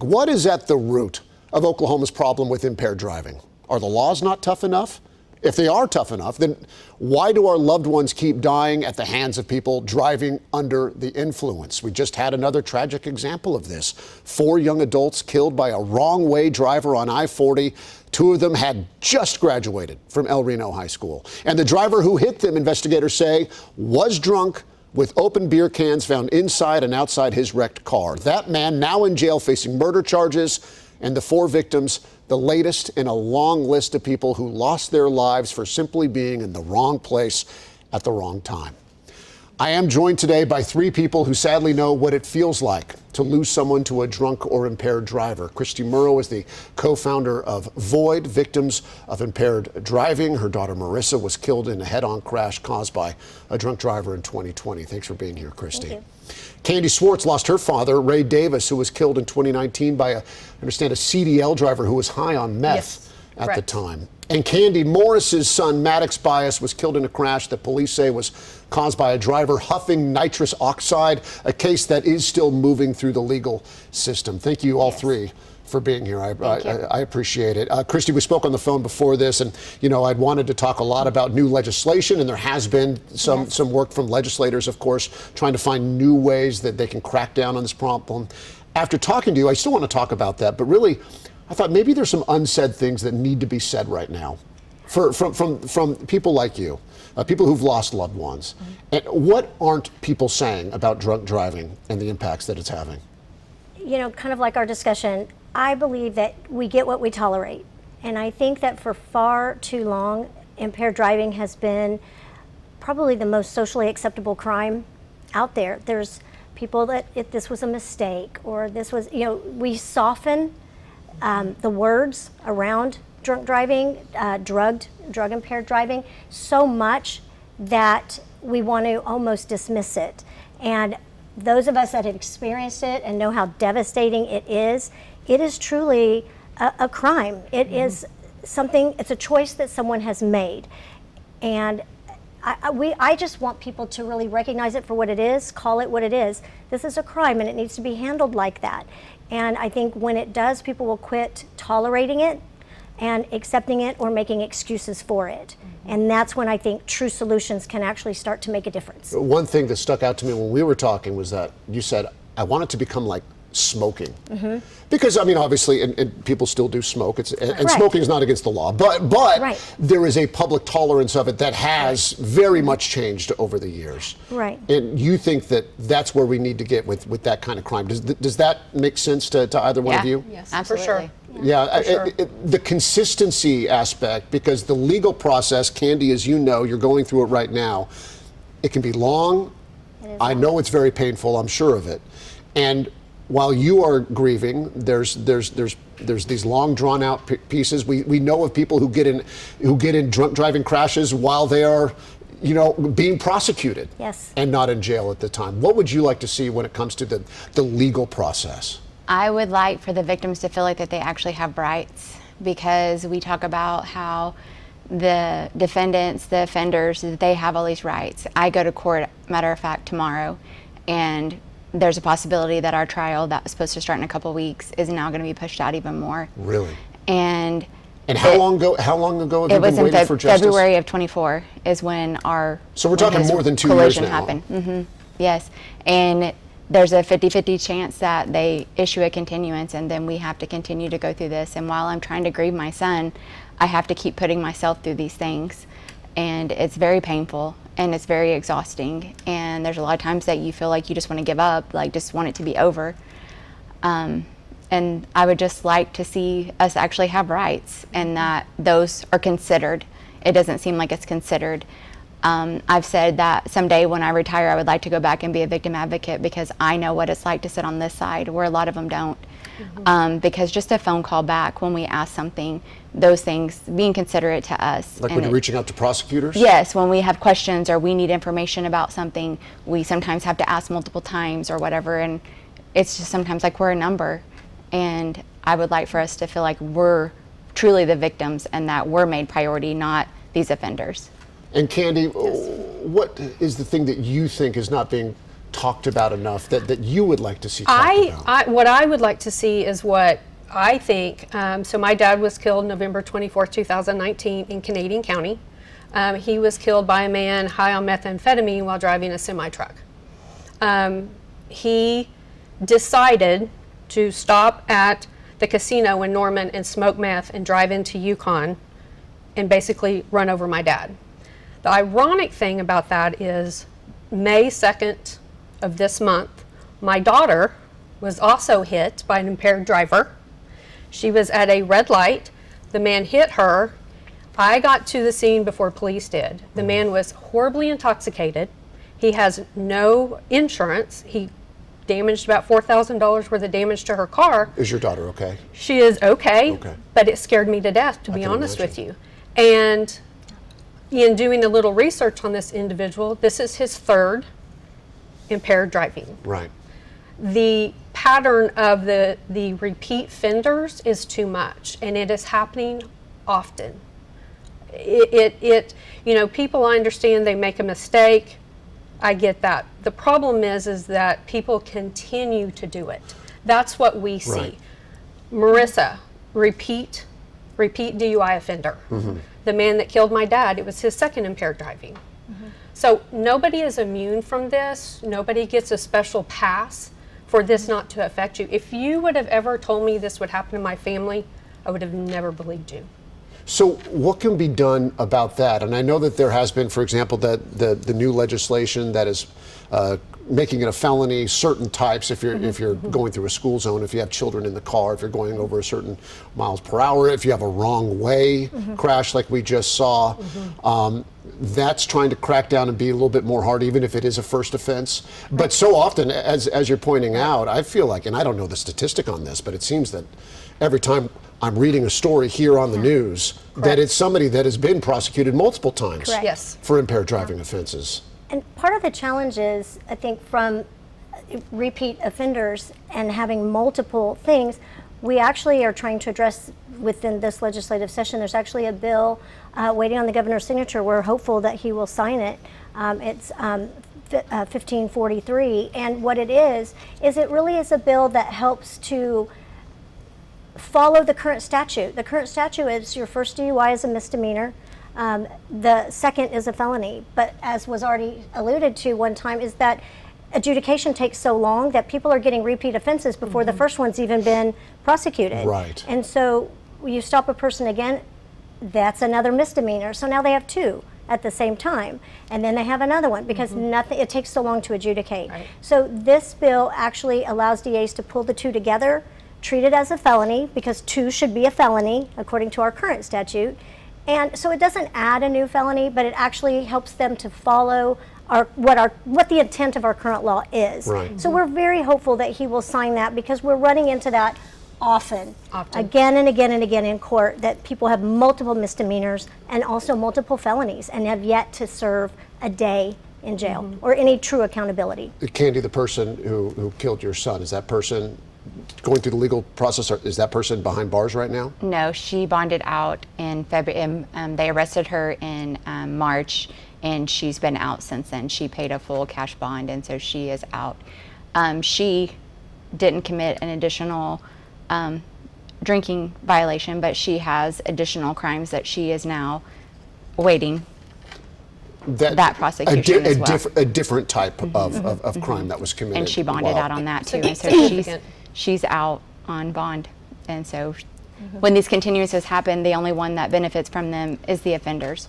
what is at the root of Oklahoma's problem with impaired driving? Are the laws not tough enough? If they are tough enough, then why do our loved ones keep dying at the hands of people driving under the influence? We just had another tragic example of this. 4 young adults killed by a wrong-way driver on I-40. 2 of them had just graduated from El Reno High School. And the driver who hit them, investigators say, was drunk with open beer cans found inside and outside his wrecked car. That man now in jail facing murder charges, and the 4 victims, the latest in a long list of people who lost their lives for simply being in the wrong place at the wrong time. I am joined today by 3 people who sadly know what it feels like to lose someone to a drunk or impaired driver. Christy Murrow is the co-founder of Void, Victims of Impaired Driving. Her daughter Marissa was killed in a head-on crash caused by a drunk driver in 2020. Thanks for being here, Christy. Thank you. Candy Swartz lost her father, Ray Davis, who was killed in 2019 by I understand, a CDL driver who was high on meth at the time. And Candy Morris's son, Maddox Bias, was killed in a crash that police say was caused by a driver huffing nitrous oxide, a case that is still moving through the legal system. Thank you all 3 for being here. I appreciate it. Christy, we spoke on the phone before this, and I'd wanted to talk a lot about new legislation, and there has been some work from legislators, of course, trying to find new ways that they can crack down on this problem. After talking to you, I still want to talk about that, but really, I thought maybe there's some unsaid things that need to be said right now from people like you, people who've lost loved ones. And what aren't people saying about drunk driving and the impacts that it's having? Kind of like our discussion, I believe that we get what we tolerate. And I think that for far too long, impaired driving has been probably the most socially acceptable crime out there. There's people that if this was a mistake or this was, we soften the words around drunk driving, drug impaired driving so much that we want to almost dismiss it. And those of us that have experienced it and know how devastating it is truly a crime. It is something, it's a choice that someone has made. And I just want people to really recognize it for what it is, call it what it is. This is a crime and it needs to be handled like that. And I think when it does, people will quit tolerating it and accepting it or making excuses for it. And that's when I think true solutions can actually start to make a difference. One thing that stuck out to me when we were talking was that you said, I want it to become like smoking. Because, obviously, and people still do smoke, and smoking is not against the law, but there is a public tolerance of it that has very much changed over the years. And you think that that's where we need to get with that kind of crime. Does that make sense to either one of you? Yes, absolutely. For sure. Yeah, sure. The consistency aspect, because the legal process, Candy, as you know, you're going through it right now, it can be long. I know it's very painful, I'm sure of it. And while you are grieving, there's these long drawn out pieces. We know of people who get in drunk driving crashes while they are, being prosecuted. And not in jail at the time. What would you like to see when it comes to the legal process? I would like for the victims to feel like that they actually have rights, because we talk about how the defendants, the offenders, they have all these rights. I go to court, matter of fact, tomorrow, and there's a possibility that our trial that was supposed to start in a couple of weeks is now going to be pushed out even more. Really? And how long ago have you been waiting for justice? February of 24 is when our So we're talking more than 2 years now. Happened. Yes. And there's a 50-50 chance that they issue a continuance, and then we have to continue to go through this. And while I'm trying to grieve my son, I have to keep putting myself through these things. And it's very painful and it's very exhausting. And there's a lot of times that you feel like you just want to give up, like just want it to be over. And I would just like to see us actually have rights and that those are considered. It doesn't seem like it's considered. I've said that someday when I retire, I would like to go back and be a victim advocate, because I know what it's like to sit on this side where a lot of them don't. Because just a phone call back when we ask something, those things, being considerate to us. Like when you're reaching out to prosecutors? Yes, when we have questions or we need information about something, we sometimes have to ask multiple times or whatever, and it's just sometimes like we're a number. And I would like for us to feel like we're truly the victims and that we're made priority, not these offenders. And Candy, what is the thing that you think is not being talked about enough that you would like to see talked about? What I would like to see is what I think. So my dad was killed November 24th, 2019 in Canadian County. He was killed by a man high on methamphetamine while driving a semi-truck. He decided to stop at the casino in Norman and smoke meth and drive into Yukon and basically run over my dad. The ironic thing about that is May 2nd of this month, my daughter was also hit by an impaired driver. She was at a red light. The man hit her. I got to the scene before police did. The man was horribly intoxicated. He has no insurance. He damaged about $4,000 worth of damage to her car. Is your daughter okay? She is okay, Okay. but it scared me to death, to be can honest with imagine. you. And in doing a little research on this individual, this is his third impaired driving. Right. The pattern of the repeat offenders is too much, and it is happening often. People, I understand they make a mistake. I get that. The problem is that people continue to do it. That's what we see. Right. Marissa, repeat DUI offender. The man that killed my dad, it was his second impaired driving. So nobody is immune from this. Nobody gets a special pass for this not to affect you. If you would have ever told me this would happen to my family, I would have never believed you. So what can be done about that? And I know that there has been, for example, the new legislation that is making it a felony, certain types, if you're going through a school zone, if you have children in the car, if you're going over a certain miles per hour, if you have a wrong way crash like we just saw. That's trying to crack down and be a little bit more hard, even if it is a first offense. But so often, as you're pointing out, I feel like, and I don't know the statistic on this, but it seems that every time I'm reading a story here on the news, that it's somebody that has been prosecuted multiple times Correct. Yes. for impaired driving offenses. And part of the challenge is, I think, from repeat offenders and having multiple things, we actually are trying to address within this legislative session. There's actually a bill waiting on the governor's signature. We're hopeful that he will sign it. It's 1543. And what it is it really is a bill that helps to follow the current statute. The current statute is your first DUI is a misdemeanor. The second is a felony. But as was already alluded to one time, is that adjudication takes so long that people are getting repeat offenses before the first one's even been prosecuted. Right. And so you stop a person again, that's another misdemeanor. So now they have two at the same time. And then they have another one because it takes so long to adjudicate. Right. So this bill actually allows DAs to pull the two together, treat it as a felony, because two should be a felony according to our current statute. And so it doesn't add a new felony, but it actually helps them to follow what the intent of our current law is. Right. So we're very hopeful that he will sign that, because we're running into that often. Again and again and again in court, that people have multiple misdemeanors and also multiple felonies and have yet to serve a day in jail or any true accountability. Candy, the person who killed your son, is that person going through the legal process, or is that person behind bars right now? No, she bonded out in February. They arrested her in March, and she's been out since then. She paid a full cash bond, and so she is out. She didn't commit an additional drinking violation, but she has additional crimes that she is now awaiting that prosecution as well. A different type of crime that was committed. And she bonded Wow. out on that too. So And so significant. she's out on bond. And so when these continuances happen, the only one that benefits from them is the offenders,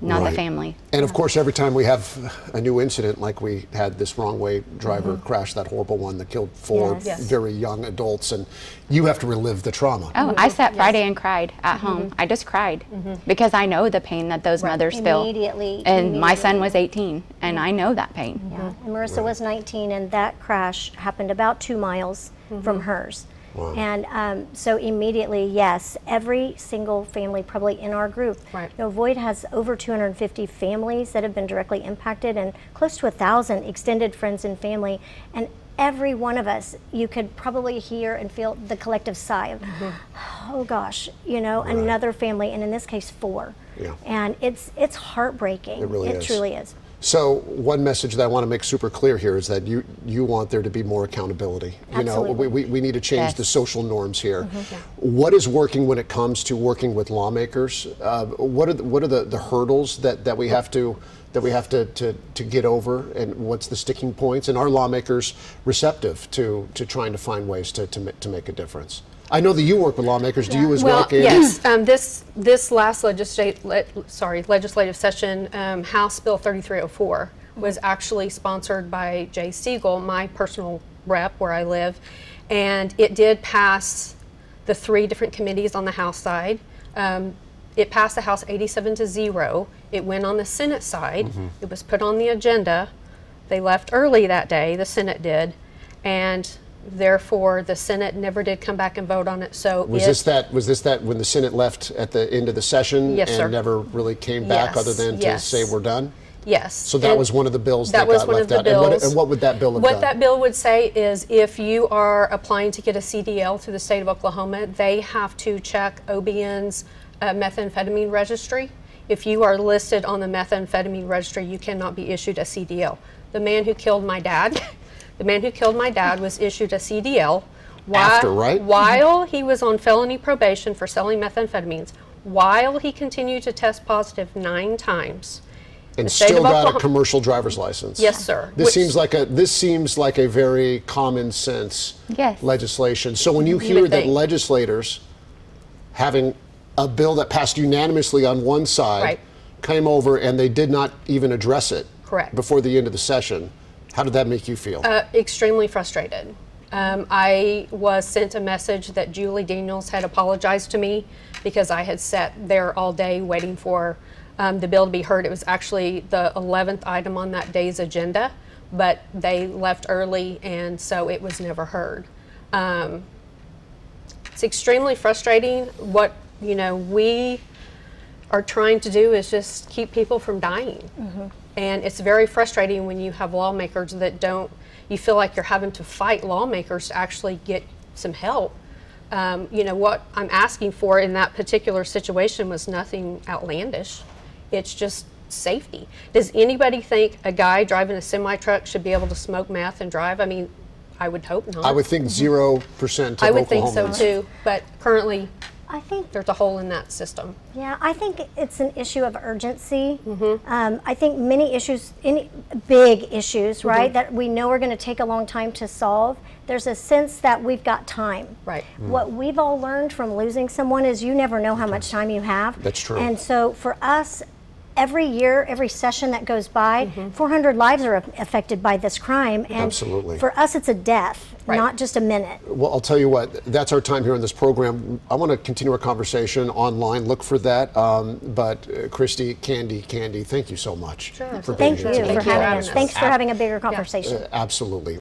not Right. the family. And of course, every time we have a new incident, like we had this wrong way driver crash, that horrible one that killed four Yes. Yes. very young adults, and you have to relive the trauma. Oh, I sat Friday and cried at home. I just cried because I know the pain that those mothers feel. Immediately. And my son was 18, and I know that pain. Yeah. And Marissa was 19, and that crash happened about 2 miles from hers. Wow. And so immediately, yes, every single family probably in our group. Right. Void has over 250 families that have been directly impacted, and close to 1,000 extended friends and family. And every one of us, you could probably hear and feel the collective sigh of, oh gosh, another family, and in this case, 4. Yeah. And it's heartbreaking. It really is. Truly is. So one message that I want to make super clear here is that you want there to be more accountability. You know, Absolutely. we need to change Yes. the social norms here. Yeah. What is working when it comes to working with lawmakers? What are the hurdles that we have to get over, and what's the sticking points? And are lawmakers receptive to trying to find ways to make a difference? I know that you work with lawmakers. Do you as well, Well, Candy? yes. This last legislative session, House Bill 3304 was actually sponsored by Jay Siegel, my personal rep where I live, and it did pass the 3 different committees on the House side. It passed the House 87-0. It went on the Senate side. It was put on the agenda. They left early that day, the Senate did, and therefore the Senate never did come back and vote on it. So Was this that when the Senate left at the end of the session Yes, and sir. never really came back, Yes, other than to yes. say we're done? Yes. So that And was one of the bills that was got one left of out. the bills. And what would that bill have What done? that bill would say is if you are applying to get a CDL through the state of Oklahoma, they have to check OBN's methamphetamine registry. If you are listed on the methamphetamine registry, you cannot be issued a CDL. The man who killed my dad, was issued a CDL After, right? while he was on felony probation for selling methamphetamines, while he continued to test positive 9 times. And the state still of got a Oklahoma- commercial driver's license. Yes, sir. This Which- seems like a very common sense Yes. legislation. So when you would hear that think. legislators having a bill that passed unanimously on one side Right. came over and they did not even address it Correct. before the end of the session, how did that make you feel? Extremely frustrated. I was sent a message that Julie Daniels had apologized to me because I had sat there all day waiting for the bill to be heard. It was actually the 11th item on that day's agenda, but they left early and so it was never heard. It's extremely frustrating. What we are trying to do is just keep people from dying. And it's very frustrating when you have lawmakers that you feel like you're having to fight lawmakers to actually get some help. What I'm asking for in that particular situation was nothing outlandish. It's just safety. Does anybody think a guy driving a semi-truck should be able to smoke meth and drive? I mean, I would hope not. I would think 0% of I would think so Oklahomans. too, but currently I think there's a hole in that system. Yeah, I think it's an issue of urgency. I think many issues, any big issues, right, that we know are going to take a long time to solve, there's a sense that we've got time. Right. What we've all learned from losing someone is you never know how much time you have. That's true. And so for us, every year, every session that goes by, 400 lives are affected by this crime. And Absolutely. for us, it's a death, Right. not just a minute. Well, I'll tell you what, that's our time here on this program. I want to continue our conversation online. Look for that. But Christy, Candy, thank you so much for being Thank here you today. for having having us. us. Thanks for having a bigger conversation. Absolutely.